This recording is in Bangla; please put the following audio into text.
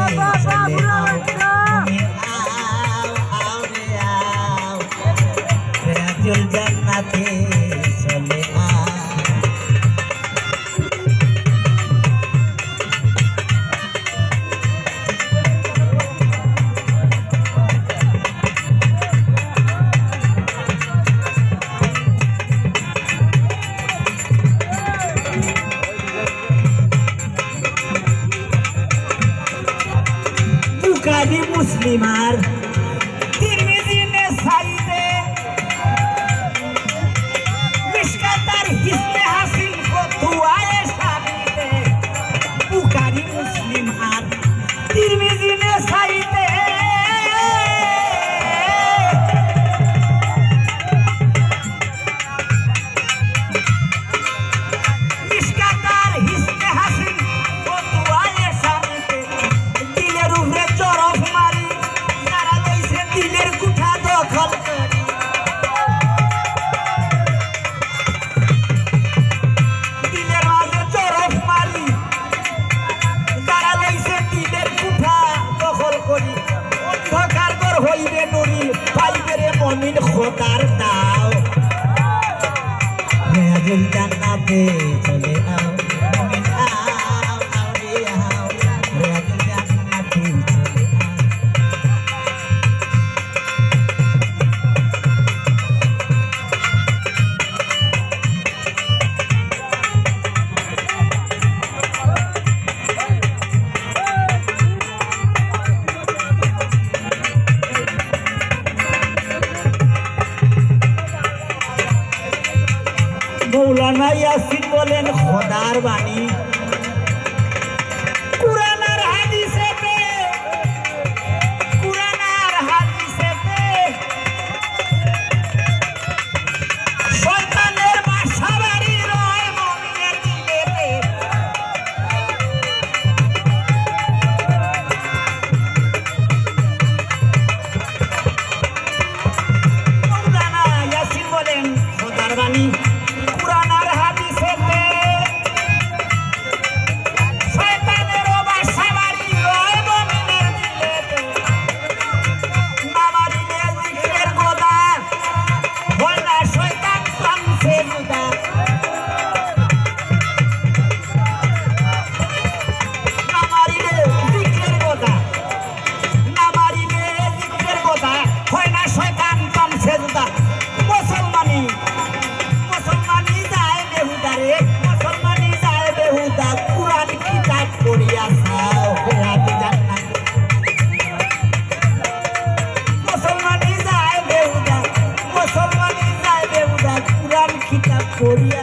চলে আও রে আও রাজুল জান্নাতে চলে আও বুখারী মুসলিম আর তিরমিজি নাসাইতে মিশকাত আর হিসনে হাসিল ফতুয়ায়ে শামিতে বুখারী মুসলিম আর তিরমিজি নাসাইতে মিশকাত আর হিসনে হাসিল ফতুয়ায়ে শামিতে দিলের উপরে চরফ মারি যারা লইছে দিলের কুঠা দখল করি দিলের মাঝে চরফ মারি যারা লইছে দিলের কুঠা দখল করি অন্ধকার ঘর হইবে নুরি পাইবে রে মমিন খোদার দাও রাজুল জান্নাতে চলে আও মমিন আও আও রে আও রাজুল জান্নাতে চলে আও মৌলানা ইয়াসিন বলেন খোদার বাণী কুরআন আর হাদিসেতে শয়তানের বাসা বাড়ি রয় মুমিনের দিলেতে মৌলানা ইয়াসিন বলেন খোদার বাণী কুরআন আর হাদিসেতে শয়তানের বাসা বাড়ি রয় মুমিনের দিলেতে নামারিলে জিকিরের গোদা হয় না শয়তান প্রাণছে জুদা নামারিলে জিকিরের গোদা হয় না শয়তান প্রাণছে জুদা মুসলমানি যায় বেহুদা রে মুসলমানি যায় বেহুদা কুরআন কিতাব পড়িয়া খাও রাতে জান্নাত মুসলমানি যায় বেহুদা কুরআন কিতাব পড়িয়া